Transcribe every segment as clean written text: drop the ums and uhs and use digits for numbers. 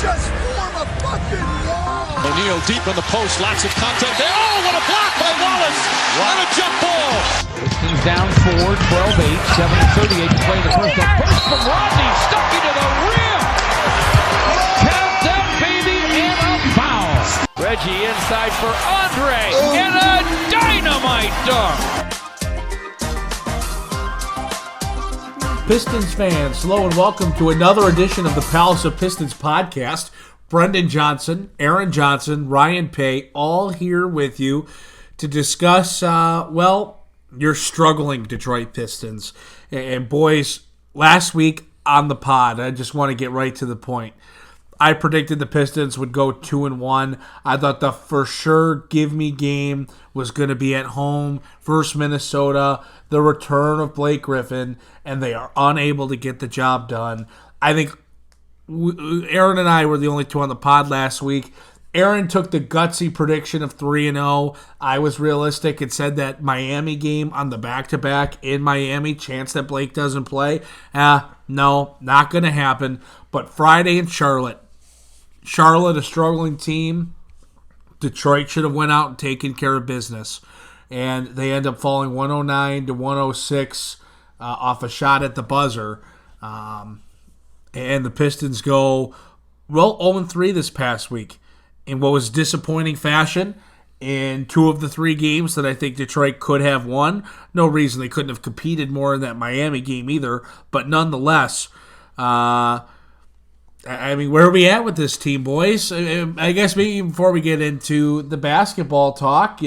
just form a fucking wall. O'Neal deep in the post, lots of contact there. Oh, what a block by Wallace! What a jump ball! Pistons down 4, 12-8, 7:38 to play in the first. A burst from Rodney, stuck into the rim. Count that baby and a foul. Reggie inside for Andre and a dynamite dunk. Pistons fans, hello and welcome to another edition of the Palace of Pistons Podcast. Brendan Johnson, Aaron Johnson, Ryan Paye, all here with you to discuss, your struggling Detroit Pistons. And boys, last week on the pod, I just want to get right to the point. I predicted the Pistons would go 2-1. I thought the for sure give me game was going to be at home versus Minnesota, the return of Blake Griffin, and they are unable to get the job done. I think Aaron and I were the only two on the pod last week. Aaron took the gutsy prediction of 3-0. I was realistic and said that Miami game on the back-to-back in Miami, chance that Blake doesn't play. No, not going to happen. But Friday in Charlotte, a struggling team. Detroit should have went out and taken care of business. And they end up falling 109-106 off a shot at the buzzer. And the Pistons go, 0-3 this past week in what was disappointing fashion in 2 of the 3 games that I think Detroit could have won. No reason they couldn't have competed more in that Miami game either. But nonetheless, where are we at with this team, boys? I guess maybe before we get into the basketball talk,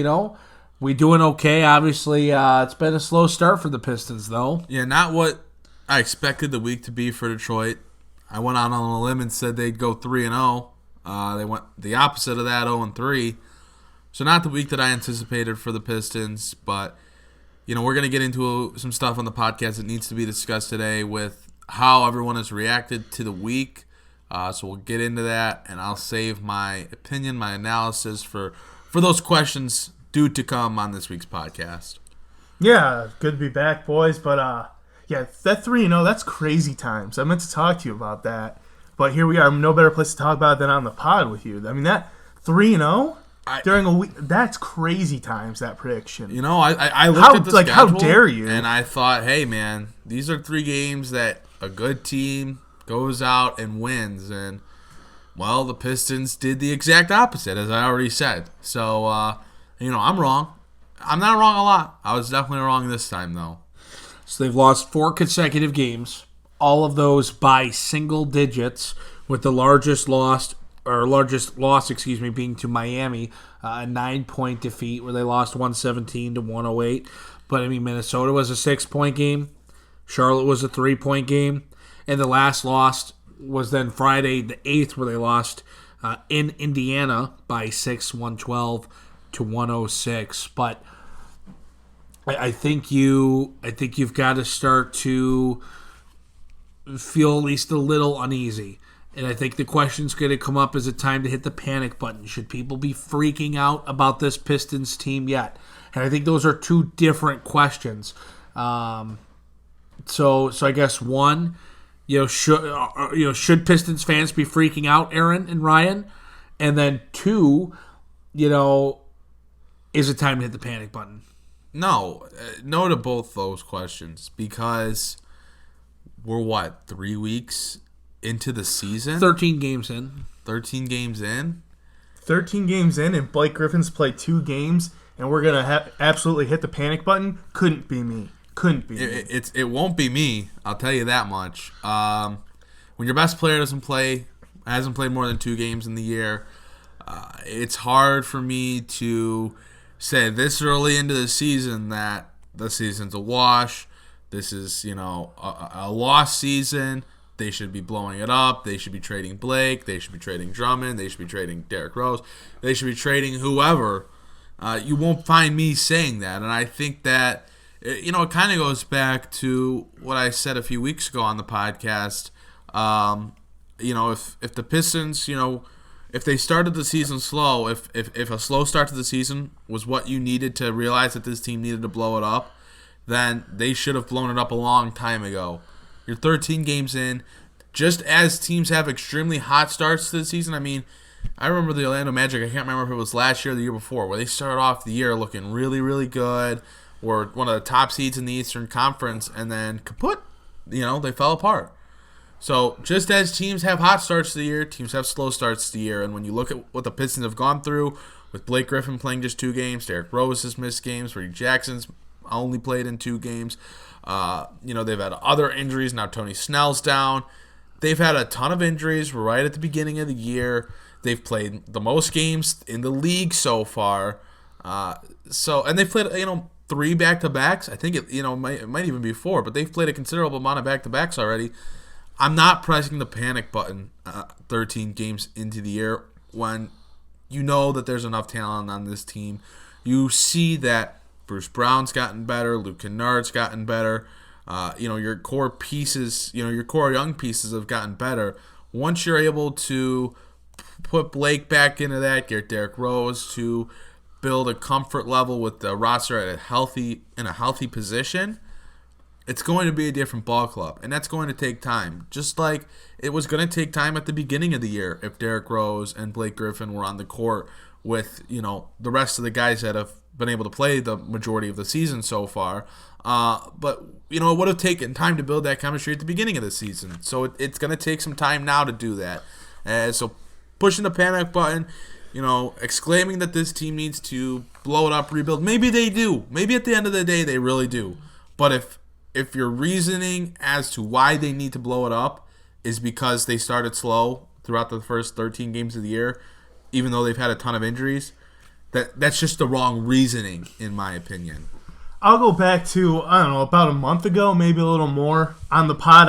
we doing okay. Obviously, it's been a slow start for the Pistons, though. Yeah, not what I expected the week to be for Detroit. I went out on a limb and said they'd go 3-0. They went the opposite of that, 0-3. So not the week that I anticipated for the Pistons, but we're going to get into some stuff on the podcast that needs to be discussed today with how everyone has reacted to the week. So we'll get into that, and I'll save my opinion, my analysis for those questions due to come on this week's podcast. Yeah, good to be back, boys. But, that 3-0, that's crazy times. I meant to talk to you about that. But here we are. No better place to talk about it than on the pod with you. I mean, that 3-0 during a week, that's crazy times, that prediction. I looked at the schedule, how dare you? And I thought, hey, man, these are 3 games that a good team goes out and wins. And, the Pistons did the exact opposite, as I already said. So, I'm wrong. I'm not wrong a lot. I was definitely wrong this time, though. So they've lost 4 consecutive games, all of those by single digits, with the largest loss being to Miami, a 9-point defeat where they lost 117-108. But Minnesota was a 6-point game, Charlotte was a 3-point game, and the last loss was then Friday the 8th where they lost in Indiana by 6, 112-106. But I think you've got to start to feel at least a little uneasy. And I think the question's going to come up, is it time to hit the panic button? Should people be freaking out about this Pistons team yet? And I think those are 2 different questions. So I guess one, should Pistons fans be freaking out, Aaron and Ryan? And then 2, is it time to hit the panic button? No to both those questions, because we're 3 weeks into the season? 13 games in. 13 games in? 13 games in, and Blake Griffin's played 2 games, and we're going to absolutely hit the panic button? Couldn't be me. It won't be me, I'll tell you that much. When your best player hasn't played more than 2 games in the year, it's hard for me to say this early into the season that the season's a wash. This is, a lost season. They should be blowing it up. They should be trading Blake. They should be trading Drummond. They should be trading Derrick Rose. They should be trading whoever. You won't find me saying that. And I think that, it kind of goes back to what I said a few weeks ago on the podcast. If the Pistons, if they started the season slow, if a slow start to the season was what you needed to realize that this team needed to blow it up, then they should have blown it up a long time ago. You're 13 games in. just as teams have extremely hot starts to the season. I mean, I remember the Orlando Magic, I can't remember if it was last year or the year before, where they started off the year looking really, really good, were one of the top seeds in the Eastern Conference, and then kaput, they fell apart. So just as teams have hot starts to the year, teams have slow starts to the year. And when you look at what the Pistons have gone through, with Blake Griffin playing just 2 games, Derrick Rose has missed games, Reggie Jackson's only played in 2 games. They've had other injuries. Now Tony Snell's down. They've had a ton of injuries right at the beginning of the year. They've played the most games in the league so far. And they've played 3 back-to-backs. I think it might even be 4, but they've played a considerable amount of back-to-backs already. I'm not pressing the panic button 13 games into the year when you know that there's enough talent on this team. You see that Bruce Brown's gotten better, Luke Kennard's gotten better. Your core pieces, your core young pieces have gotten better. Once you're able to put Blake back into that, get Derrick Rose to build a comfort level with the roster in a healthy position, it's going to be a different ball club, and that's going to take time. Just like it was going to take time at the beginning of the year if Derrick Rose and Blake Griffin were on the court with, the rest of the guys that have been able to play the majority of the season so far. But it would have taken time to build that chemistry at the beginning of the season. So it's going to take some time now to do that. So pushing the panic button, exclaiming that this team needs to blow it up, rebuild. Maybe they do. Maybe at the end of the day they really do. But if your reasoning as to why they need to blow it up is because they started slow throughout the first 13 games of the year, even though they've had a ton of injuries, that's just the wrong reasoning, in my opinion. I'll go back to, about a month ago, maybe a little more. On the pod,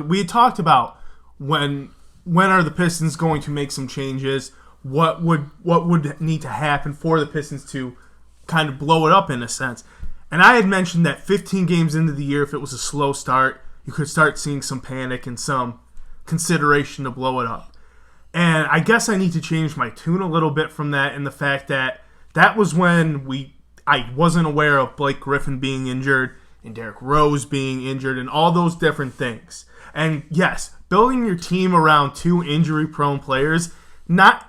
we had talked about when are the Pistons going to make some changes, what would need to happen for the Pistons to kind of blow it up in a sense. And I had mentioned that 15 games into the year, if it was a slow start, you could start seeing some panic and some consideration to blow it up. And I guess I need to change my tune a little bit from that, in the fact that was when I wasn't aware of Blake Griffin being injured and Derrick Rose being injured and all those different things. And yes, building your team around 2 injury-prone players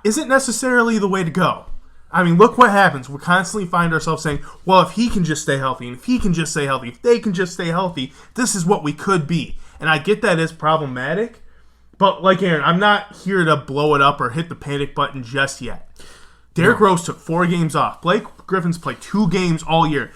isn't necessarily the way to go. I mean, look what happens. We constantly find ourselves saying, well, if he can just stay healthy, and if he can just stay healthy, if they can just stay healthy, this is what we could be. And I get that is problematic, but like Aaron, I'm not here to blow it up or hit the panic button just yet. Derrick Rose took 4 games off. Blake Griffin's played 2 games all year.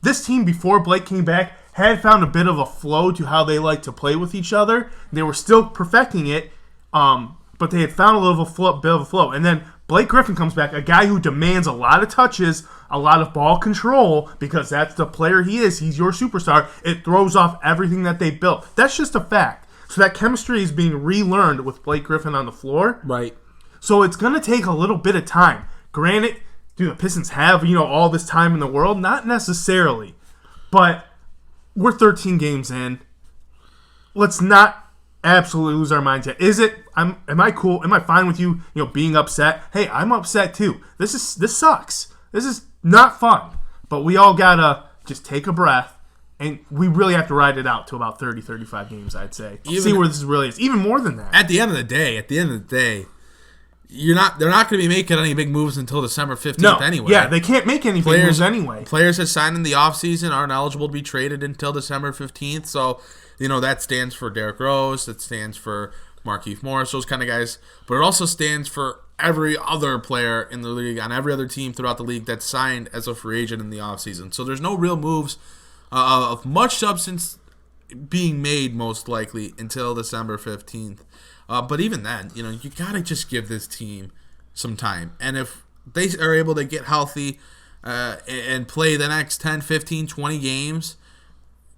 This team, before Blake came back, had found a bit of a flow to how they like to play with each other. They were still perfecting it, but they had found a bit of a flow. And then Blake Griffin comes back, a guy who demands a lot of touches, a lot of ball control, because that's the player he is. He's your superstar. It throws off everything that they built. That's just a fact. So that chemistry is being relearned with Blake Griffin on the floor. Right. So it's going to take a little bit of time. Granted, do the Pistons have, all this time in the world? Not necessarily. But we're 13 games in. Let's not absolutely lose our minds yet. Am I cool? Am I fine with you, being upset? Hey, I'm upset too. This sucks. This is not fun. But we all gotta just take a breath, and we really have to ride it out to about 30, 35 games, I'd say. See where this really is. Even more than that. At the end of the day, they're not going to be making any big moves until December 15th anyway. Yeah, they can't make any big moves anyway. Players that signed in the offseason aren't eligible to be traded until December 15th, so that stands for Derrick Rose, that stands for Markieff Morris, those kind of guys. But it also stands for every other player in the league, on every other team throughout the league that's signed as a free agent in the offseason. So there's no real moves of much substance being made, most likely, until December 15th. But even then, you got to just give this team some time. And if they are able to get healthy and play the next 10, 15, 20 games,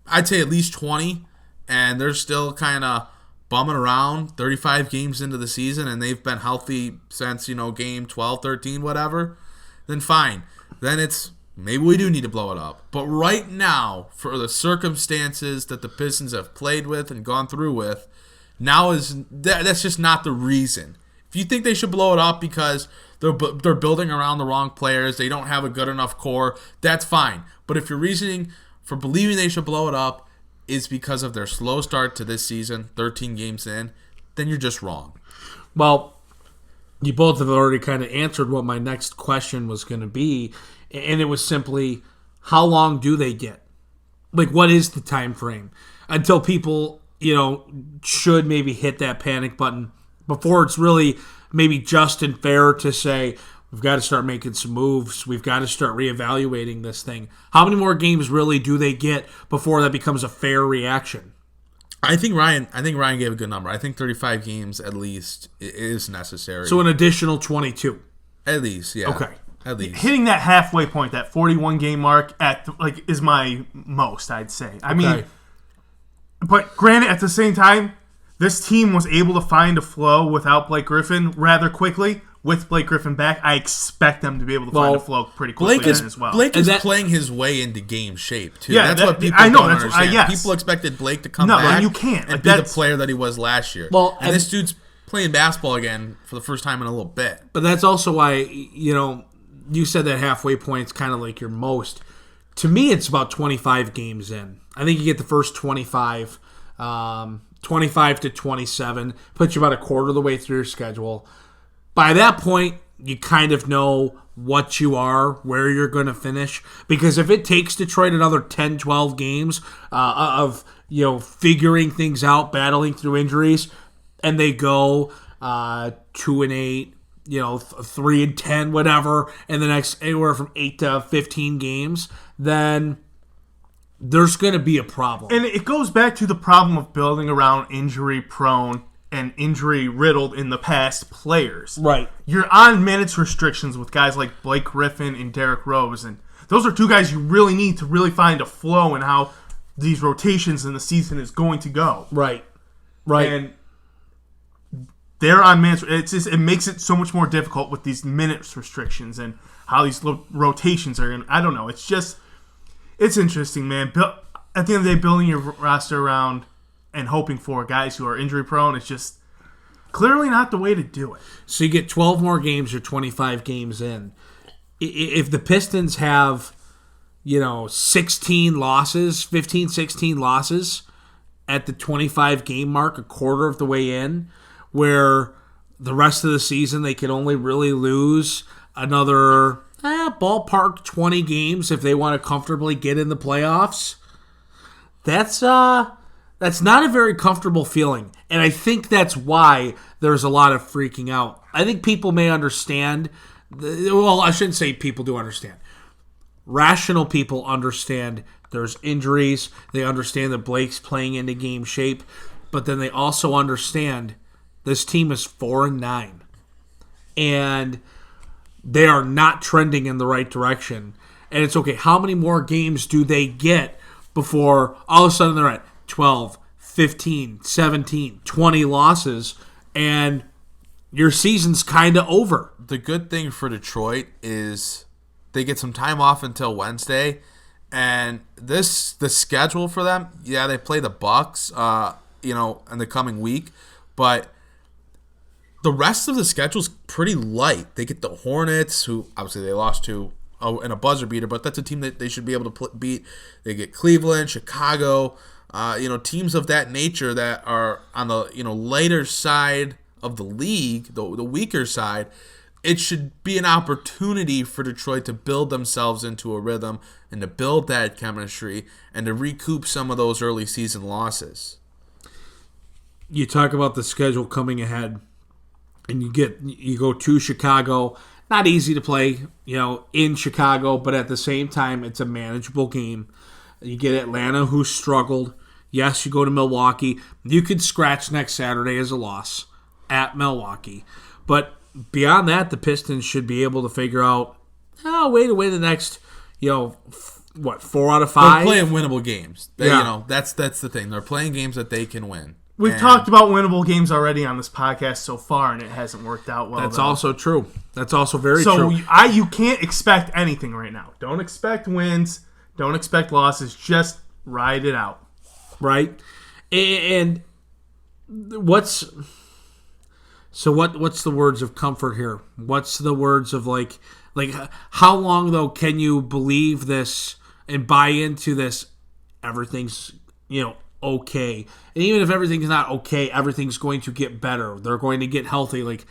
I'd say at least 20, and they're still kind of bumming around 35 games into the season, and they've been healthy since, game 12, 13, whatever, then fine. Then maybe we do need to blow it up. But right now, for the circumstances that the Pistons have played with and gone through with, that's just not the reason. If you think they should blow it up because they're building around the wrong players, they don't have a good enough core, that's fine. But if your reasoning for believing they should blow it up is because of their slow start to this season, 13 games in, then you're just wrong. Well, you both have already kind of answered what my next question was going to be, and it was simply, how long do they get? Like, what is the time frame until people, should maybe hit that panic button before it's really maybe just and fair to say, we've got to start making some moves. We've got to start reevaluating this thing. How many more games really do they get before that becomes a fair reaction? I think Ryan gave a good number. I think 35 games at least is necessary. So an additional 22. At least, yeah. Okay. At least. Hitting that halfway point, that 41 game mark is my most, I'd say. I mean, but granted, at the same time, this team was able to find a flow without Blake Griffin rather quickly. With Blake Griffin back, I expect them to be able to find a flow pretty quickly as well. Blake is playing his way into game shape, too. Yeah, that's what people I know, don't that's understand. yes. People expected Blake to come back you can't. and be the player that he was last year. Well, and this dude's playing basketball again for the first time in a little bit. But that's also why, you said that halfway point's kind of like your most. To me, it's about 25 games in. I think you get the first 25, 25 to 27, puts you about a quarter of the way through your schedule. By that point, you kind of know what you are, where you're going to finish. Because if it takes Detroit another 10, 12 games of figuring things out, battling through injuries, and they go 2-8, 3-10, whatever, and the next anywhere from 8 to 15 games, then there's going to be a problem. And it goes back to the problem of building around injury-prone and injury-riddled in the past players. Right. You're on minutes restrictions with guys like Blake Griffin and Derrick Rose, and those are two guys you really need to really find a flow in how these rotations in the season is going to go. Right. And they're on minutes. It makes it so much more difficult with these minutes restrictions and how these rotations are going. I don't know. It's interesting, man. At the end of the day, building your roster around and hoping for guys who are injury prone is just clearly not the way to do it. So you get 12 more games or 25 games in. If the Pistons have, 16 losses, 15, 16 losses at the 25 game mark, a quarter of the way in, where the rest of the season they can only really lose another ballpark 20 games if they want to comfortably get in the playoffs, that's not a very comfortable feeling. And I think that's why there's a lot of freaking out. I think people may understand. Well, I shouldn't say people do understand. Rational people understand there's injuries. They understand that Blake's playing into game shape. But then they also understand this team is 4-9. And they are not trending in the right direction. And it's okay. How many more games do they get before all of a sudden they're at 12, 15, 17, 20 losses, and your season's kind of over? The good thing for Detroit is they get some time off until Wednesday, and the schedule for them, they play the Bucks, in the coming week, but the rest of the schedule's pretty light. They get the Hornets, who obviously they lost to in a buzzer beater, but that's a team that they should be able to beat. They get Cleveland, Chicago, teams of that nature that are on the lighter side of the league, the weaker side. It should be an opportunity for Detroit to build themselves into a rhythm and to build that chemistry and to recoup some of those early season losses. You talk about the schedule coming ahead, and you go to Chicago. Not easy to play, in Chicago, but at the same time, it's a manageable game. You get Atlanta, who struggled. Yes, you go to Milwaukee. You could scratch next Saturday as a loss at Milwaukee. But beyond that, the Pistons should be able to figure out a way to win the next, 4 out of 5? They're playing winnable games. That's the thing. They're playing games that they can win. We've talked about winnable games already on this podcast so far, and it hasn't worked out well. That's also true. That's also very true. So you can't expect anything right now. Don't expect wins. Don't expect losses. Just ride it out. Right? And what's the words of comfort here? What's the words of like how long though can you believe this and buy into this? Everything's okay. And even if everything's not okay, everything's going to get better. They're going to get healthy. Like,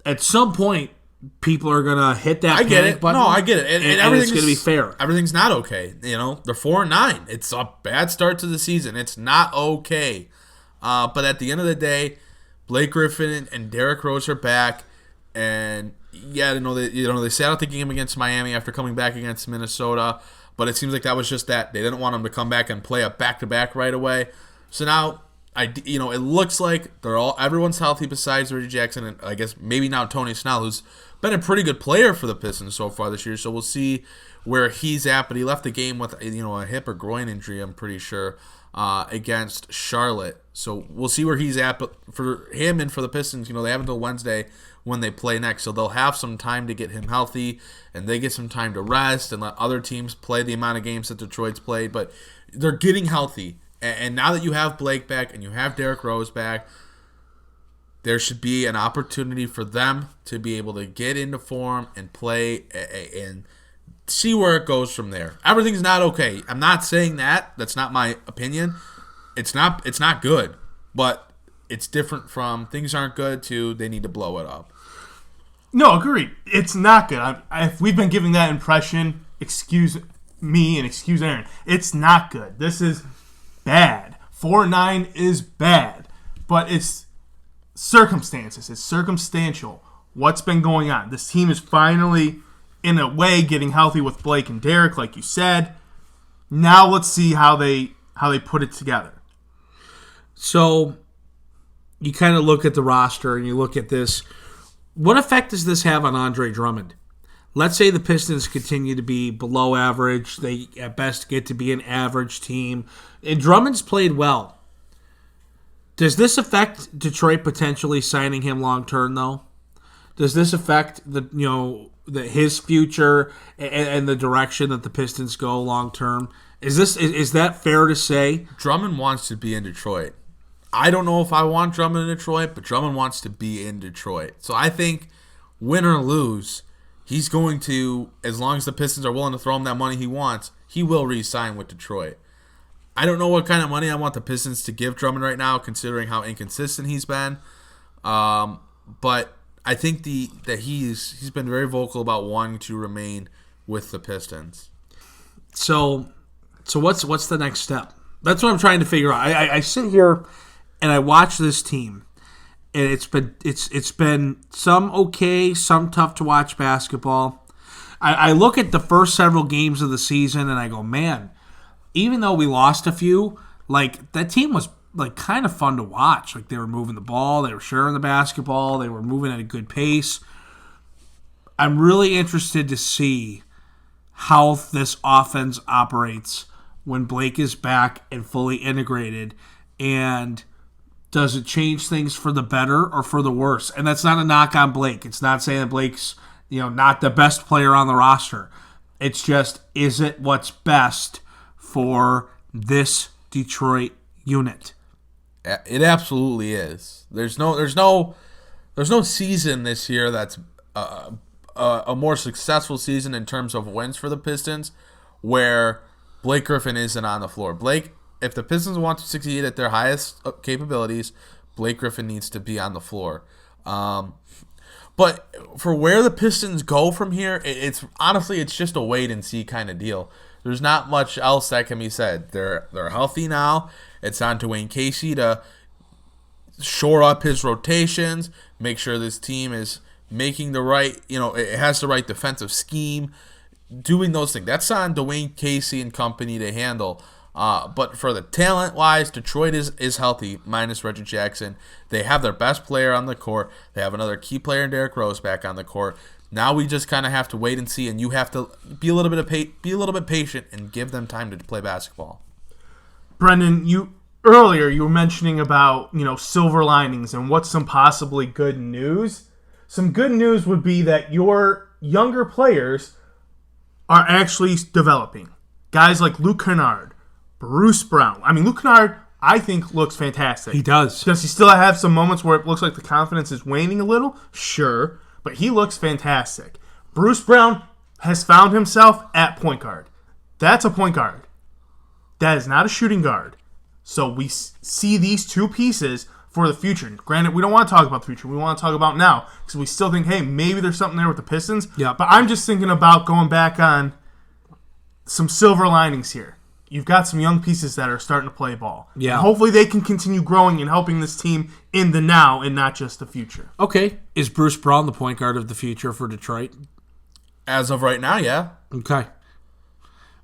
at some point, people are going to hit that panic button. No, I get it. And it's going to be fair. Everything's not okay. They're 4-9. It's a bad start to the season. It's not okay. But at the end of the day, Blake Griffin and Derrick Rose are back. And, yeah, they sat out the game against Miami after coming back against Minnesota. But it seems like that was just that. They didn't want them to come back and play a back-to-back right away. So now, it looks like everyone's healthy besides Reggie Jackson and I guess maybe now Tony Snell, who's been a pretty good player for the Pistons so far this year. So we'll see where he's at. But he left the game with a hip or groin injury, I'm pretty sure, against Charlotte. So we'll see where he's at. But for him and for the Pistons, they have until Wednesday when they play next. So they'll have some time to get him healthy, and they get some time to rest and let other teams play the amount of games that Detroit's played. But they're getting healthy. And now that you have Blake back and you have Derrick Rose back, there should be an opportunity for them to be able to get into form and play and see where it goes from there. Everything's not okay. I'm not saying that. That's not my opinion. It's not good. But it's different from things aren't good to they need to blow it up. No, agreed. It's not good. If we've been giving that impression, excuse me and excuse Aaron. It's not good. This is bad. 4-9 is bad. But it's circumstances. It's circumstantial. What's been going on? This team is finally, in a way, getting healthy with Blake and Derrick, like you said. Now let's see how they put it together. So you kind of look at the roster and you look at this. What effect does this have on Andre Drummond? Let's say the Pistons continue to be below average. They, at best, get to be an average team. And Drummond's played well. Does this affect Detroit potentially signing him long-term, though? Does this affect his future and the direction that the Pistons go long-term? Is that fair to say? Drummond wants to be in Detroit. I don't know if I want Drummond in Detroit, but Drummond wants to be in Detroit. So I think, win or lose, he's going to, as long as the Pistons are willing to throw him that money he wants, he will re-sign with Detroit. I don't know what kind of money I want the Pistons to give Drummond right now, considering how inconsistent he's been. But I think that he's been very vocal about wanting to remain with the Pistons. So what's the next step? That's what I'm trying to figure out. I sit here and I watch this team, and it's been some okay, some tough to watch basketball. I look at the first several games of the season and I go, man, even though we lost a few, like, that team was like kind of fun to watch. Like, they were moving the ball, they were sharing the basketball, they were moving at a good pace. I'm really interested to see how this offense operates when Blake is back and fully integrated, and does it change things for the better or for the worse? And that's not a knock on Blake. It's not saying that Blake's not the best player on the roster. It's just, is it what's best for this Detroit unit? It absolutely is. There's no season this year that's a more successful season in terms of wins for the Pistons where Blake Griffin isn't on the floor. If the Pistons want to succeed at their highest capabilities, Blake Griffin needs to be on the floor. But for where the Pistons go from here, it's just a wait and see kind of deal. There's not much else that can be said. They're healthy now. It's on Dwayne Casey to shore up his rotations, make sure this team is making the right, it has the right defensive scheme, doing those things. That's on Dwayne Casey and company to handle. But for the talent-wise, Detroit is healthy, minus Reggie Jackson. They have their best player on the court. They have another key player in Derrick Rose back on the court. Now we just kind of have to wait and see, and you have to be a little bit patient and give them time to play basketball. Brendan, earlier you were mentioning about silver linings and what's some possibly good news. Some good news would be that your younger players are actually developing. Guys like Luke Kennard, Bruce Brown. I mean, Luke Kennard, I think, looks fantastic. He does. Does he still have some moments where it looks like the confidence is waning a little? Sure. But he looks fantastic. Bruce Brown has found himself at point guard. That's a point guard. that is not a shooting guard. So we see these two pieces for the future. Granted, we don't want to talk about the future. We want to talk about now because we still think, hey, maybe there's something there with the Pistons. Yeah. But I'm just thinking about going back on some silver linings here. You've got some young pieces that are starting to play ball. Yeah. And hopefully they can continue growing and helping this team in the now and not just the future. Okay. Is Bruce Brown the point guard of the future for Detroit? As of right now, yeah. Okay.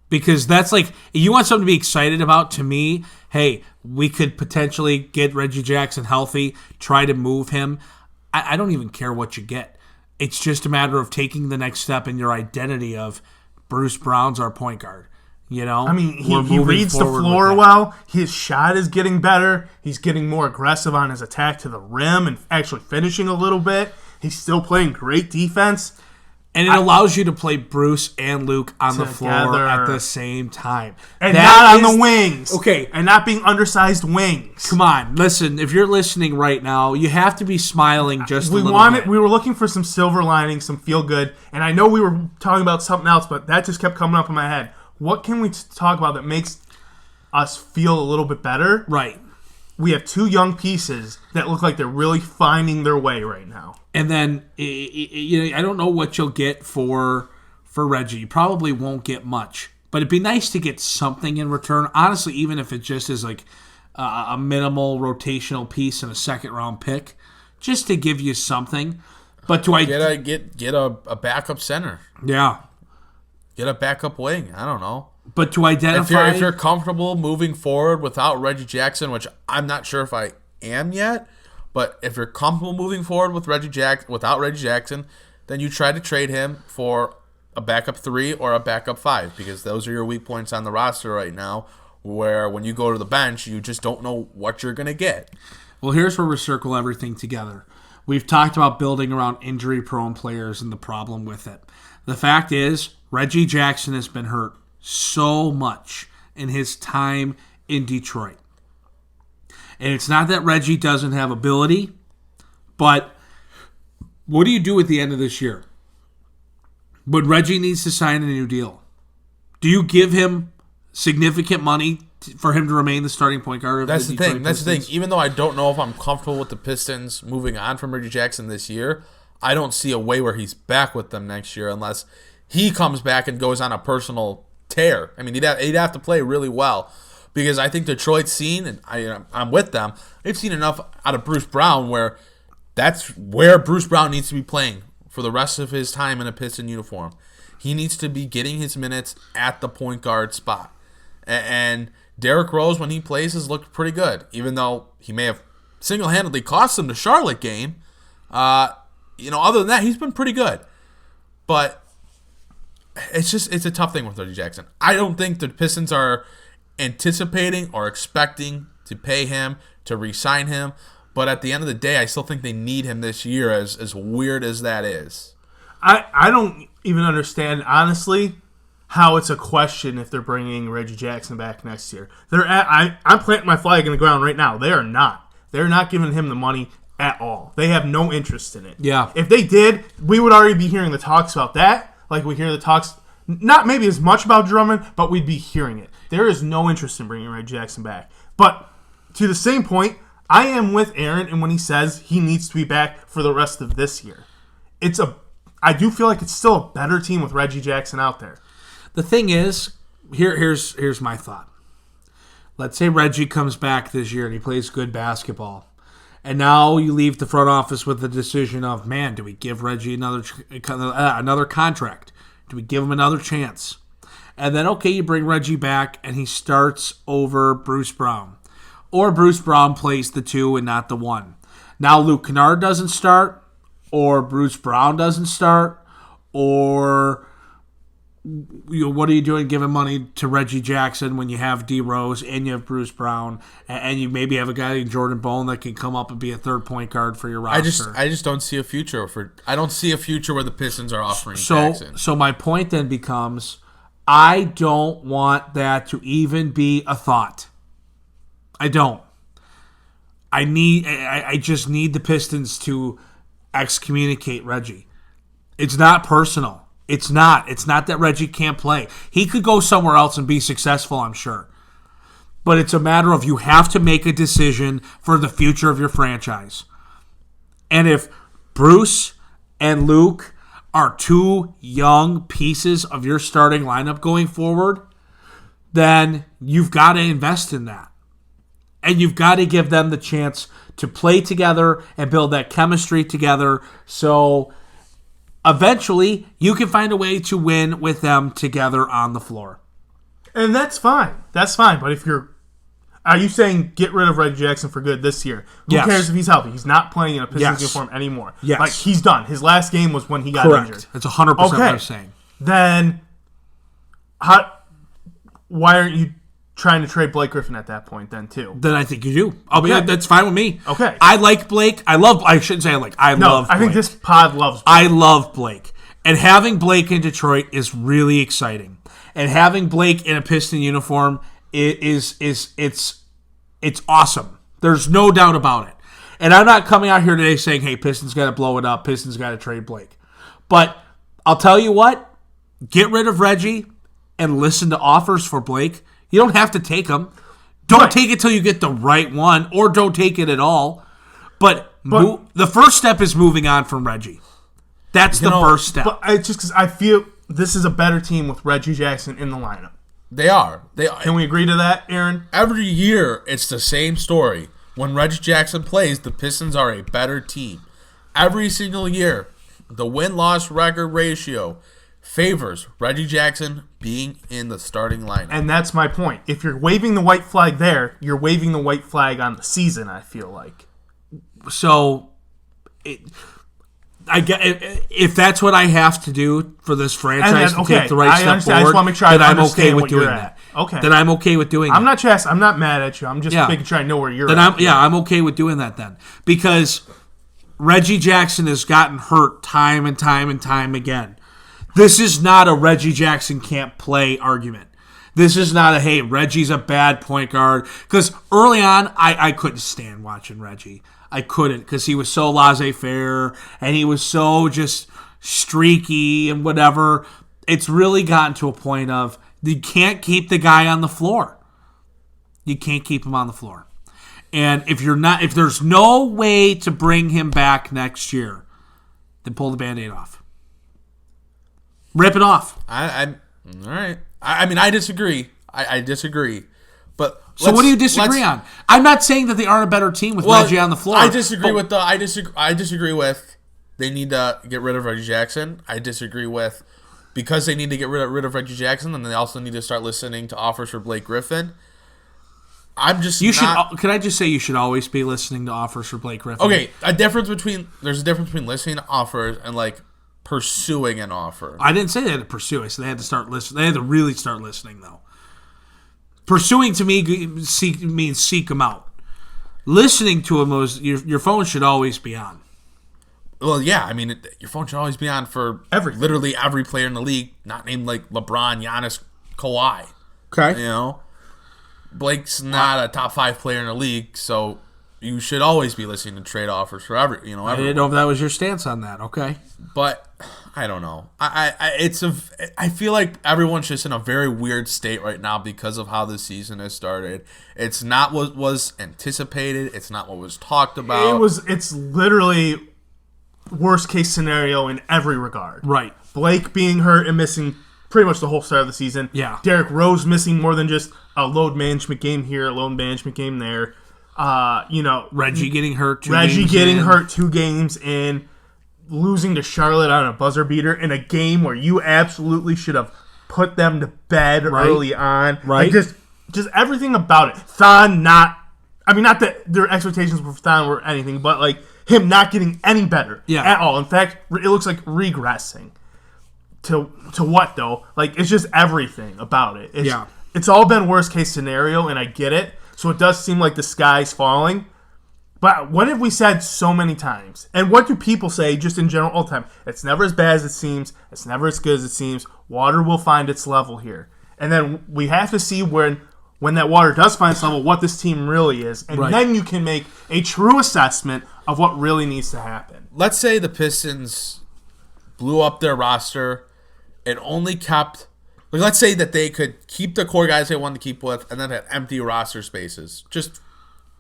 Because that's like, you want something to be excited about, to me, hey, we could potentially get Reggie Jackson healthy, try to move him. I don't even care what you get. It's just a matter of taking the next step in your identity of Bruce Brown's our point guard. You know? I mean, he reads the floor well. His shot is getting better. He's getting more aggressive on his attack to the rim and actually finishing a little bit. He's still playing great defense. And it allows you to play Bruce and Luke on the floor at the same time. And not on the wings. Okay. And not being undersized wings. Come on. Listen, if you're listening right now, you have to be smiling just a little bit. We were looking for some silver lining, some feel good. And I know we were talking about something else, but that just kept coming up in my head. What can we talk about that makes us feel a little bit better? Right. We have two young pieces that look like they're really finding their way right now. And then, I don't know what you'll get for Reggie. You probably won't get much. But it'd be nice to get something in return. Honestly, even if it just is like a minimal rotational piece and a second-round pick, just to give you something. But Get a backup center. Yeah. Get a backup wing. I don't know. But to identify... If you're comfortable moving forward without Reggie Jackson, which I'm not sure if I am yet, but if you're comfortable moving forward with without Reggie Jackson, then you try to trade him for a backup 3 or a backup 5, because those are your weak points on the roster right now, where when you go to the bench, you just don't know what you're going to get. Well, here's where we circle everything together. We've talked about building around injury-prone players and the problem with it. The fact is, Reggie Jackson has been hurt so much in his time in Detroit. And it's not that Reggie doesn't have ability, but what do you do at the end of this year? But Reggie needs to sign a new deal. Do you give him significant money for him to remain the starting point guard of the Detroit Pistons? That's the thing. Even though I don't know if I'm comfortable with the Pistons moving on from Reggie Jackson this year, I don't see a way where he's back with them next year unless he comes back and goes on a personal tear. I mean, he'd have to play really well, because I think Detroit's seen, and I'm with them, they've seen enough out of Bruce Brown where that's where Bruce Brown needs to be playing for the rest of his time in a Piston uniform. He needs to be getting his minutes at the point guard spot. And Derrick Rose, when he plays, has looked pretty good, even though he may have single-handedly cost them the Charlotte game. Other than that, he's been pretty good. But it's a tough thing with Reggie Jackson. I don't think the Pistons are anticipating or expecting to pay him, to re-sign him. But at the end of the day, I still think they need him this year, as weird as that is. I don't even understand, honestly, how it's a question if they're bringing Reggie Jackson back next year. I'm planting my flag in the ground right now. They are not. They're not giving him the money at all. They have no interest in it. Yeah. If they did, we would already be hearing the talks about that. Like we hear the talks, not maybe as much about Drummond, but we'd be hearing it. There is no interest in bringing Reggie Jackson back. But to the same point, I am with Aaron, and when he says he needs to be back for the rest of this year, I do feel like it's still a better team with Reggie Jackson out there. The thing is, here's my thought. Let's say Reggie comes back this year and he plays good basketball. And now you leave the front office with the decision of, man, do we give Reggie another contract? Do we give him another chance? And then, okay, you bring Reggie back and he starts over Bruce Brown. Or Bruce Brown plays the 2 and not the 1. Now Luke Kennard doesn't start, or Bruce Brown doesn't start, or what are you doing giving money to Reggie Jackson when you have D. Rose and you have Bruce Brown, and you maybe have a guy like Jordan Bone that can come up and be a third point guard for your roster? I just don't see a future I don't see a future where the Pistons are offering Jackson. So my point then becomes, I don't want that to even be a thought. I don't. I just need the Pistons to excommunicate Reggie. It's not personal. It's not. It's not that Reggie can't play. He could go somewhere else and be successful, I'm sure. but it's a matter of you have to make a decision for the future of your franchise. And if Bruce and Luke are two young pieces of your starting lineup going forward, then you've got to invest in that. And you've got to give them the chance to play together and build that chemistry together so eventually you can find a way to win with them together on the floor. And that's fine. That's fine. But if are you saying get rid of Reggie Jackson for good this year? Who cares if he's healthy? He's not playing in a Pistons uniform anymore. Yes. Like, he's done. His last game was when he got injured. That's 100% what I'm saying. Then why aren't you trying to trade Blake Griffin at that point then too? Then I think you do. That's fine with me. Okay. I like Blake. I shouldn't say I like. I love Blake. I think this pod loves Blake. I love Blake. And having Blake in Detroit is really exciting. And having Blake in a Piston uniform it's awesome. There's no doubt about it. And I'm not coming out here today saying, hey, Pistons got to blow it up. Pistons got to trade Blake. But I'll tell you what, get rid of Reggie and listen to offers for Blake. You don't have to take them. Don't take it till you get the right one, or don't take it at all. But the first step is moving on from Reggie. That's the first step. But it's just because I feel this is a better team with Reggie Jackson in the lineup. They are. Can we agree to that, Aaron? Every year, it's the same story. When Reggie Jackson plays, the Pistons are a better team. Every single year, the win-loss record ratio favors Reggie Jackson being in the starting lineup. And that's my point. If you're waving the white flag there, you're waving the white flag on the season, I feel like. So, if that's what I have to do for this franchise to take the right step forward, I just want to make sure then I'm understand okay with what you're doing at. that. Okay. Then I'm okay with doing that. I'm not mad at you. I'm just making sure I know where you're at. I'm okay with doing that then. Because Reggie Jackson has gotten hurt time and time and time again. This is not a Reggie Jackson can't play argument. This is not a, hey, Reggie's a bad point guard. Because early on, I couldn't stand watching Reggie. I couldn't, because he was so laissez-faire and he was so just streaky and whatever. It's really gotten to a point of you can't keep the guy on the floor. You can't keep him on the floor. And if there's no way to bring him back next year, then pull the Band-Aid off. Rip it off. All right. I mean, I disagree. I disagree. But so what do you disagree on? I'm not saying that they aren't a better team with Reggie on the floor. I disagree with they need to get rid of Reggie Jackson. I disagree with because they need to get rid of Reggie Jackson, and they also need to start listening to offers for Blake Griffin. Can I just say you should always be listening to offers for Blake Griffin? Okay, there's a difference between listening to offers and like pursuing an offer. I didn't say they had to pursue it, so they had to start listening. They had to really start listening, though. Pursuing to me means seek them out. Listening to them was your phone should always be on. Well, yeah, I mean your phone should always be on for literally every player in the league, not named like LeBron, Giannis, Kawhi. Okay, you know, Blake's not a top 5 player in the league, so you should always be listening to trade offers for everyone. I didn't know if that was your stance on that. Okay, but I don't know. I feel like everyone's just in a very weird state right now because of how the season has started. It's not what was anticipated. It's not what was talked about. It's literally worst case scenario in every regard. Right. Blake being hurt and missing pretty much the whole start of the season. Yeah. Derrick Rose missing more than just a load management game here, a load management game there. Reggie getting hurt. 2 games in. Losing to Charlotte on a buzzer beater in a game where you absolutely should have put them to bed early on. Right. Like just everything about it. Thon not that their expectations for Thon were anything, but like him not getting any better at all. In fact, it looks like regressing. To what though? Like it's just everything about it. It's all been worst case scenario, and I get it. So it does seem like the sky's falling. But what have we said so many times? And what do people say just in general all the time? It's never as bad as it seems. It's never as good as it seems. Water will find its level here. And then we have to see when that water does find its level, what this team really is. And then you can make a true assessment of what really needs to happen. Let's say the Pistons blew up their roster and only kept Like, let's say that they could keep the core guys they want to keep with and then have empty roster spaces, just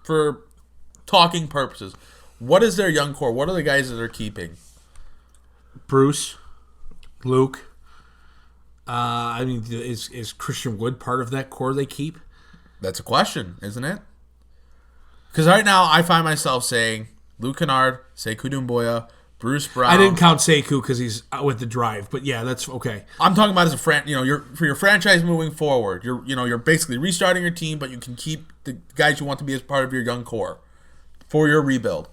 for talking purposes. What is their young core? What are the guys that they're keeping? Bruce, Luke. Is Christian Wood part of that core they keep? That's a question, isn't it? Because right now I find myself saying Luke Kennard, Sekou Doumbouya, Bruce Brown. I didn't count Sekou because he's out with the drive, but yeah, that's okay. I'm talking about as a for your franchise moving forward. You're basically restarting your team, but you can keep the guys you want to be as part of your young core for your rebuild.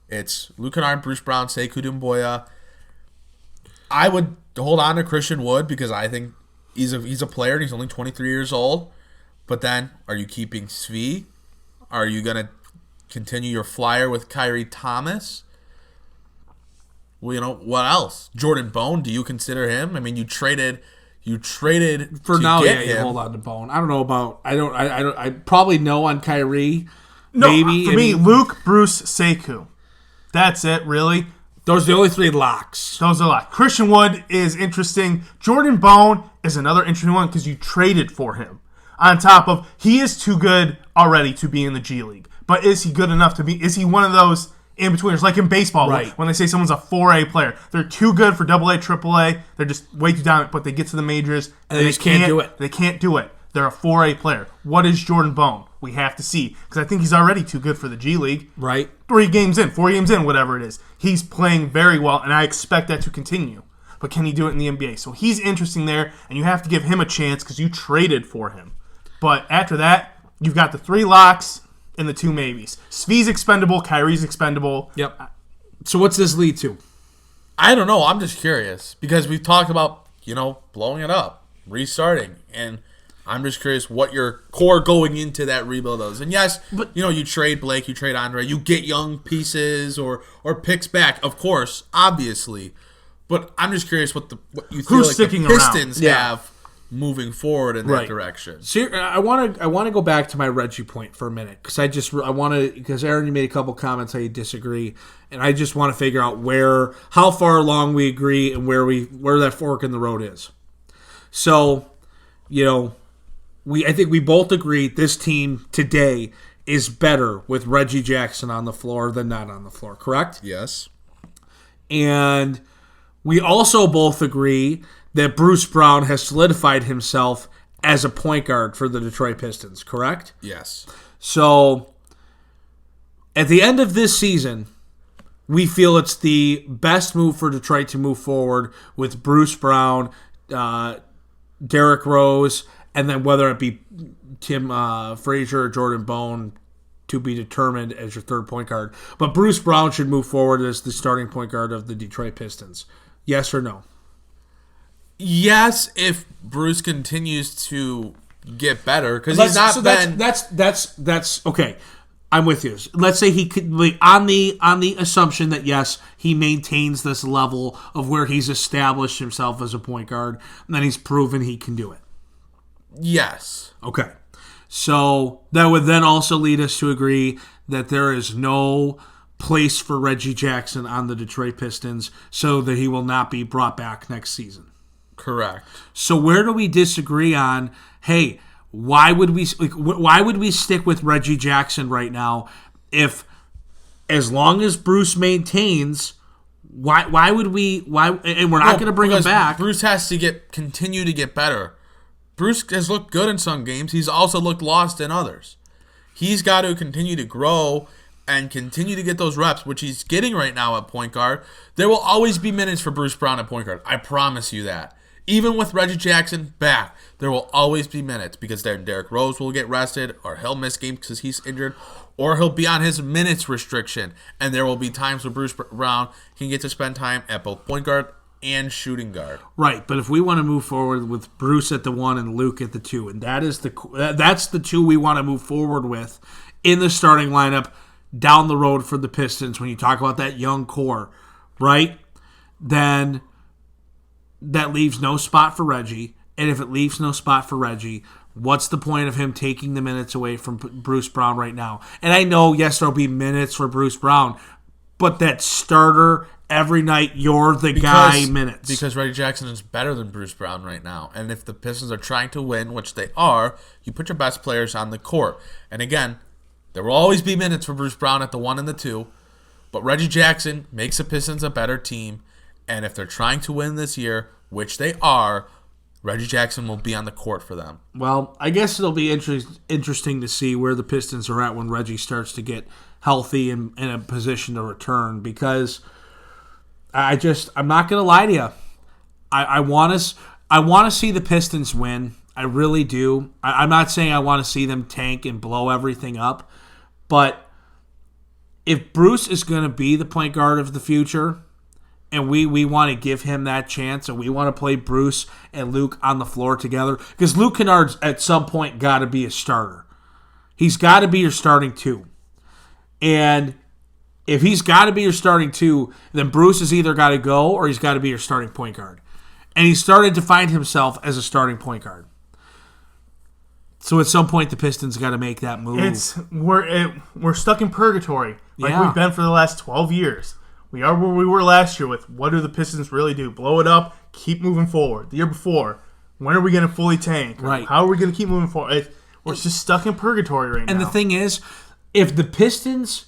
It's Luke Kennard, Bruce Brown, Sekou Doumbouya. I would hold on to Christian Wood because I think he's a player and he's only 23 years old. But then, are you keeping Svi? Are you gonna continue your flyer with Kyrie Thomas? Well, what else? Jordan Bone, do you consider him? I mean, you traded for to now. get Yeah, him. hold on to Bone. I don't know about. I probably know on Kyrie. No, maybe for me, Luke, Bruce, Sekou. That's it, really. Those are the only three locks. Those are a lot. Christian Wood is interesting. Jordan Bone is another interesting one because you traded for him. On top of, he is too good already to be in the G League. But is he good enough to be? Is he one of those in-betweeners? Like in baseball, right, when they say someone's a 4A player. They're too good for AA, AAA. They're just way too dominant, but they get to the majors. And they just can't do it. They can't do it. They're a 4A player. What is Jordan Bone? We have to see. Because I think he's already too good for the G League. Right. 4 games in, whatever it is. He's playing very well, and I expect that to continue. But can he do it in the NBA? So he's interesting there, and you have to give him a chance because you traded for him. But after that, you've got the 3 locks and the 2 maybes. Svi's expendable, Kyrie's expendable. Yep. So what's this lead to? I don't know. I'm just curious because we've talked about, blowing it up, restarting, and I'm just curious what your core going into that rebuild is. And yes, but you trade Blake, you trade Andre, you get young pieces or picks back, of course, obviously. But I'm just curious what you feel like the Pistons have moving forward in that direction. So I want to go back to my Reggie point for a minute because Aaron, you made a couple comments how you disagree, and I just want to figure out how far along we agree and where that fork in the road is. So, I think we both agree this team today is better with Reggie Jackson on the floor than not on the floor, correct? Yes. And we also both agree that Bruce Brown has solidified himself as a point guard for the Detroit Pistons, correct? Yes. So, at the end of this season, we feel it's the best move for Detroit to move forward with Bruce Brown, Derrick Rose, and then whether it be Tim Frazier or Jordan Bone to be determined as your third point guard. But Bruce Brown should move forward as the starting point guard of the Detroit Pistons. Yes or no? Yes, if Bruce continues to get better, because he's not been. That's okay. I'm with you. Let's say he could, on the assumption that yes, he maintains this level of where he's established himself as a point guard, and then he's proven he can do it. Yes. Okay. So that would then also lead us to agree that there is no place for Reggie Jackson on the Detroit Pistons, so that he will not be brought back next season. Correct. So where do we disagree on, hey, why would we stick with Reggie Jackson right now if, as long as Bruce maintains, why would we and we're not going to bring him back. Bruce has to continue to get better. Bruce has looked good in some games. He's also looked lost in others. He's got to continue to grow and continue to get those reps, which he's getting right now at point guard. There will always be minutes for Bruce Brown at point guard. I promise you that. Even with Reggie Jackson back, there will always be minutes because then Derrick Rose will get rested, or he'll miss games because he's injured, or he'll be on his minutes restriction. And there will be times where Bruce Brown can get to spend time at both point guard and shooting guard. Right, but if we want to move forward with Bruce at the 1 and Luke at the 2, and that's the 2 we want to move forward with in the starting lineup down the road for the Pistons when you talk about that young core, right? Then that leaves no spot for Reggie. And if it leaves no spot for Reggie, what's the point of him taking the minutes away from Bruce Brown right now? And I know, yes, there'll be minutes for Bruce Brown, but that starter every night, you're the guy minutes. Because Reggie Jackson is better than Bruce Brown right now. And if the Pistons are trying to win, which they are, you put your best players on the court. And again, there will always be minutes for Bruce Brown at the 1 and the 2. But Reggie Jackson makes the Pistons a better team. And if they're trying to win this year, which they are, Reggie Jackson will be on the court for them. Well, I guess it'll be interesting to see where the Pistons are at when Reggie starts to get healthy and in a position to return, because I'm not going to lie to you. I want to see the Pistons win. I really do. I'm not saying I want to see them tank and blow everything up, but if Bruce is going to be the point guard of the future, and we want to give him that chance, and we want to play Bruce and Luke on the floor together, because Luke Kennard's at some point got to be a starter. He's got to be your starting 2. And if he's got to be your starting 2, then Bruce has either got to go or he's got to be your starting point guard. And he started to find himself as a starting point guard. So at some point, the Pistons got to make that move. We're stuck in purgatory like Yeah. we've been for the last 12 years. We are where we were last year with what do the Pistons really do? Blow it up, keep moving forward. The year before, when are we going to fully tank? Right. How are we going to keep moving forward? We're just stuck in purgatory right now. And the thing is, if the Pistons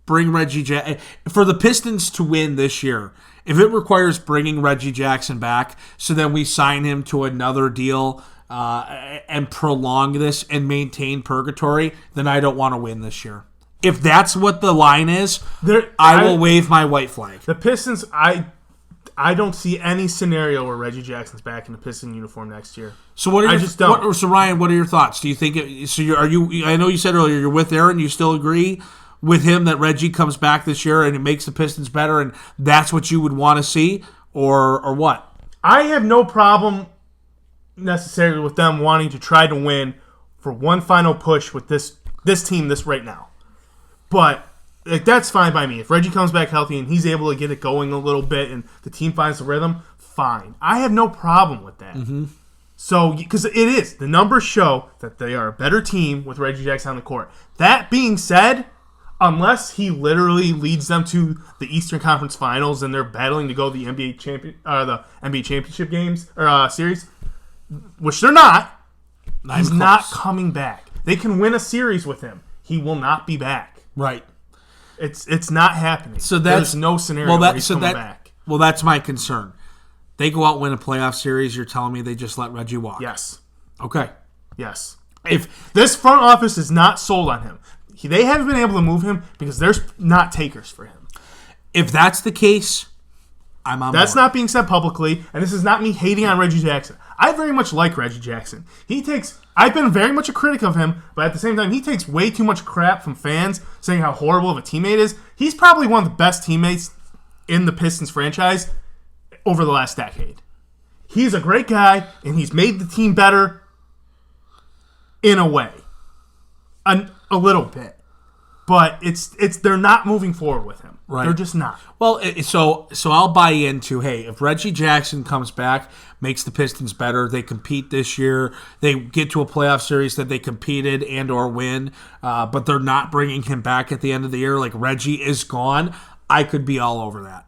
bring Reggie Jackson, for the Pistons to win this year, if it requires bringing Reggie Jackson back so then we sign him to another deal and prolong this and maintain purgatory, then I don't want to win this year. If that's what the line is, I will wave my white flag. The Pistons, I don't see any scenario where Reggie Jackson's back in the Piston uniform next year. So what are I just don't. So Ryan, what are your thoughts? Do you think I know you said earlier you're with Aaron. You still agree with him that Reggie comes back this year and it makes the Pistons better, and that's what you would want to see, or what? I have no problem necessarily with them wanting to try to win for one final push with this team right now. But that's fine by me. If Reggie comes back healthy and he's able to get it going a little bit and the team finds the rhythm, fine. I have no problem with that. Mm-hmm. So, because it is. The numbers show that they are a better team with Reggie Jackson on the court. That being said, unless he literally leads them to the Eastern Conference Finals and they're battling to go to the NBA championship games or series, which they're not, he's not coming back. They can win a series with him. He will not be back. Right. It's not happening. So there's no scenario where he's coming back. Well, that's my concern. They go out and win a playoff series. You're telling me they just let Reggie walk? Yes. Okay. Yes. If this front office is not sold on him, they haven't been able to move him because there's not takers for him. If that's the case, I'm on That's board. not being said publicly, and this is not me hating on Reggie Jackson. I very much like Reggie Jackson. I've been very much a critic of him, but at the same time, he takes way too much crap from fans saying how horrible of a teammate is. He's probably one of the best teammates in the Pistons franchise over the last decade. He's a great guy, and he's made the team better in a way. A little bit. But they're not moving forward with him. Right. They're just not. Well, so I'll buy into, hey, if Reggie Jackson comes back, makes the Pistons better, they compete this year, they get to a playoff series that they competed and or win, but they're not bringing him back at the end of the year, like Reggie is gone, I could be all over that.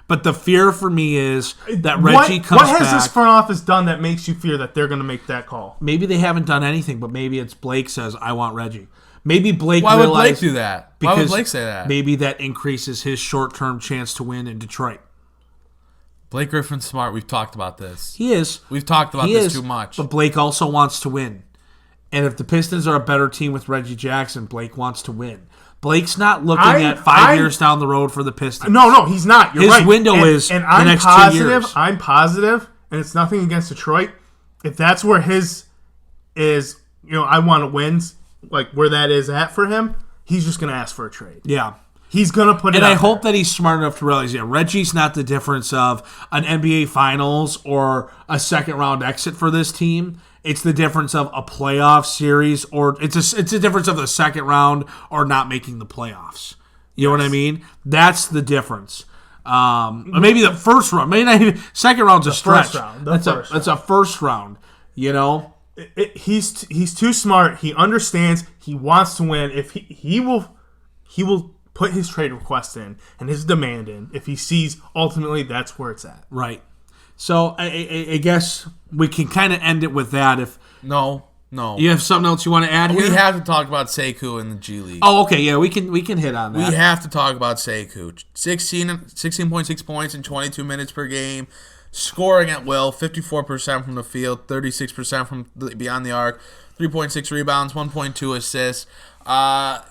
But the fear for me is that Reggie comes back. What has this front office done that makes you fear that they're going to make that call? Maybe they haven't done anything, but maybe it's Blake says, I want Reggie. Maybe Blake Why would realized... Blake do that? Why would because Blake say that? Maybe that increases his short-term chance to win in Detroit. Blake Griffin's smart. We've talked about this. He is. We've talked about this too much. But Blake also wants to win. And if the Pistons are a better team with Reggie Jackson, Blake wants to win. Blake's not looking at 5 years down the road for the Pistons. No, he's not. You're right. His window is the next 2 years. I'm positive, and it's nothing against Detroit. If that's where his is, I want to win, like where that is at for him, he's just going to ask for a trade. Yeah. He's going to put it And out I hope there. that he's smart enough to realize, Reggie's not the difference of an NBA Finals or a second-round exit for this team. It's the difference of a playoff series, or it's a difference of the second round or not making the playoffs. You know what I mean? That's the difference. Or maybe the first round. Maybe not even second round's a stretch. That's a first round. He's too smart. He understands. He wants to win. If he will put his trade request in and his demand in if he sees ultimately that's where it's at. Right. So I guess we can kind of end it with that. If No. you have something else you want to add here? We have to talk about Sekou in the G League. Oh, okay. Yeah, we can hit on that. We have to talk about Sekou. 16.6 points in 22 minutes per game. Scoring at will, 54% from the field, 36% from beyond the arc, 3.6 rebounds, 1.2 assists. I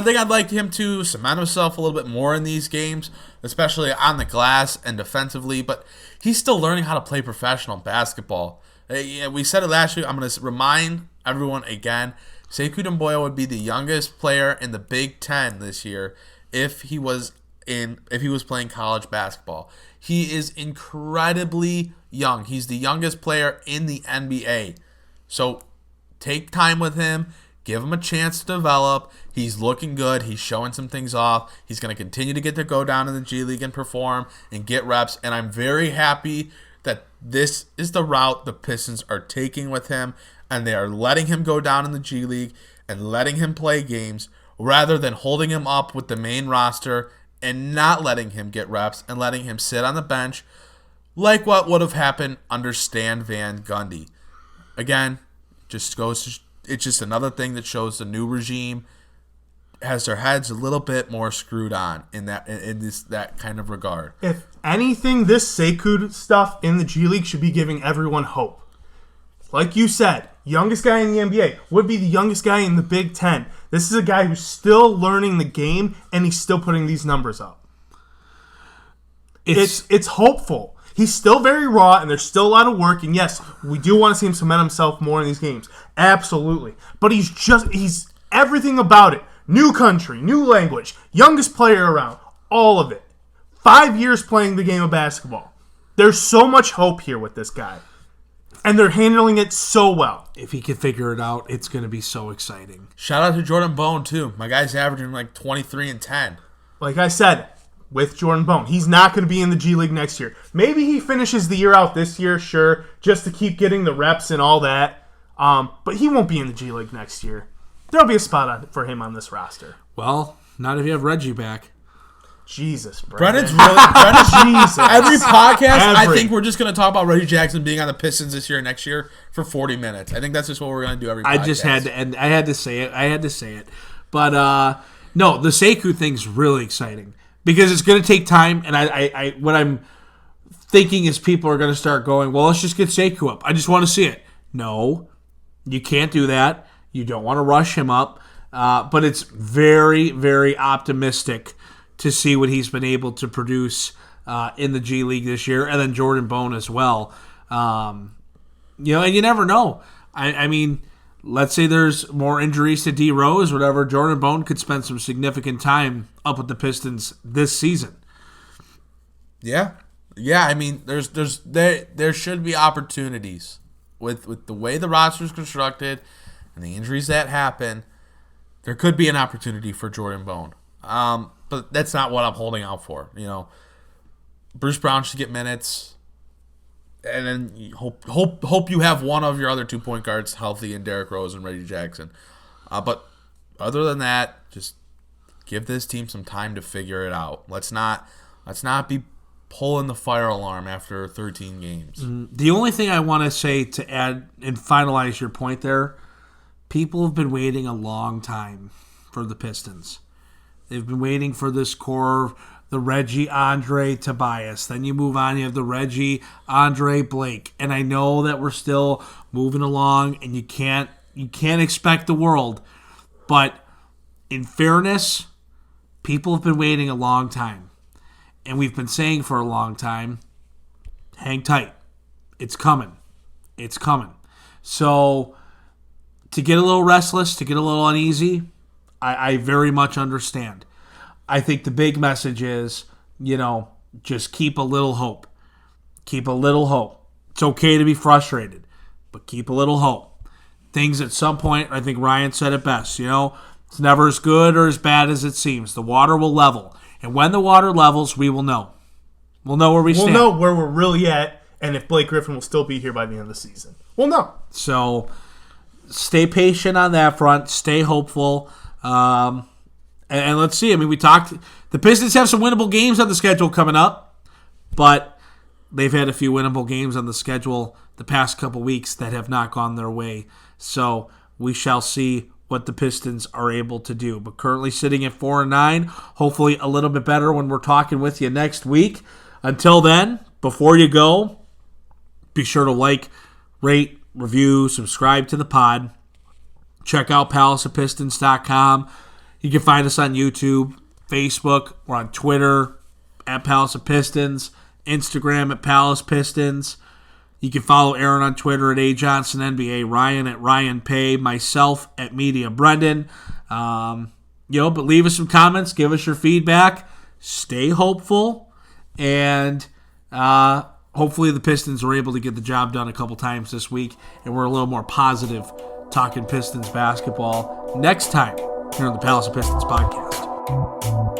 think I'd like him to cement himself a little bit more in these games, especially on the glass and defensively, but he's still learning how to play professional basketball. We said it last week. I'm going to remind everyone again, Sekou Doumbouya would be the youngest player in the Big Ten this year if he was playing college basketball. He is incredibly young. He's the youngest player in the NBA. So take time with him. Give him a chance to develop. He's looking good. He's showing some things off. He's going to continue to get to go down in the G League and perform and get reps. And I'm very happy that this is the route the Pistons are taking with him. And they are letting him go down in the G League and letting him play games rather than holding him up with the main roster and not letting him get reps and letting him sit on the bench like what would have happened under Stan Van Gundy. Again, it's just another thing that shows the new regime has their heads a little bit more screwed on in that kind of regard. If anything, this Sekou stuff in the G League should be giving everyone hope. Like you said, youngest guy in the NBA would be the youngest guy in the Big Ten. This is a guy who's still learning the game, and he's still putting these numbers up. It's hopeful. He's still very raw, and there's still a lot of work. And yes, we do want to see him cement himself more in these games. Absolutely. But he's everything about it. New country, new language, youngest player around, all of it. 5 years playing the game of basketball. There's so much hope here with this guy. And they're handling it so well. If he can figure it out, it's going to be so exciting. Shout out to Jordan Bone, too. My guy's averaging like 23 and 10. Like I said, with Jordan Bone, he's not going to be in the G League next year. Maybe he finishes the year out this year, sure, just to keep getting the reps and all that. But he won't be in the G League next year. There'll be a spot for him on this roster. Well, not if you have Reggie back. Jesus, Brendan's Jesus. Every podcast, I think we're just going to talk about Reggie Jackson being on the Pistons this year and next year for 40 minutes. I think that's just what we're going to do every podcast. I just had to, and I had to say it. But no, the Sekou thing's really exciting because it's going to take time. And I what I'm thinking is people are going to start going, well, let's just get Sekou up. I just want to see it. No, you can't do that. You don't want to rush him up. But it's very, very optimistic to see what he's been able to produce in the G League this year, and then Jordan Bone as well. And you never know. I mean, let's say there's more injuries to D Rose, whatever. Jordan Bone could spend some significant time up with the Pistons this season. Yeah. I mean, there should be opportunities with the way the roster is constructed and the injuries that happen. There could be an opportunity for Jordan Bone. But that's not what I'm holding out for. Bruce Brown should get minutes, and then you hope you have one of your other 2 point guards healthy in Derrick Rose and Reggie Jackson. But other than that, just give this team some time to figure it out. Let's not be pulling the fire alarm after 13 games. The only thing I want to say to add and finalize your point there, people have been waiting a long time for the Pistons. They've been waiting for this core, the Reggie, Andre, Tobias. Then you move on, you have the Reggie, Andre, Blake. And I know that we're still moving along, and you can't expect the world. But in fairness, people have been waiting a long time. And we've been saying for a long time, hang tight. It's coming. It's coming. So to get a little restless, to get a little uneasy, I very much understand. I think the big message is, just keep a little hope. Keep a little hope. It's okay to be frustrated, but keep a little hope. Things at some point, I think Ryan said it best, it's never as good or as bad as it seems. The water will level. And when the water levels, we will know. We'll know where we stand. We'll know where we're really at, and if Blake Griffin will still be here by the end of the season. We'll know. So stay patient on that front. Stay hopeful. And let's see. I mean, the Pistons have some winnable games on the schedule coming up, but they've had a few winnable games on the schedule the past couple weeks that have not gone their way. So we shall see what the Pistons are able to do. But currently sitting at 4-9, hopefully a little bit better when we're talking with you next week. Until then, before you go, be sure to like, rate, review, subscribe to the pod. Check out palaceofpistons.com. You can find us on YouTube, Facebook, we're on Twitter at Palace of Pistons, Instagram at Palace Pistons. You can follow Aaron on Twitter at AJohnsonNBA, Ryan at Ryan Paye, myself at Media Brendan. But leave us some comments, give us your feedback, stay hopeful, and hopefully the Pistons are able to get the job done a couple times this week, and we're a little more positive talking Pistons basketball next time here on the Palace of Pistons podcast.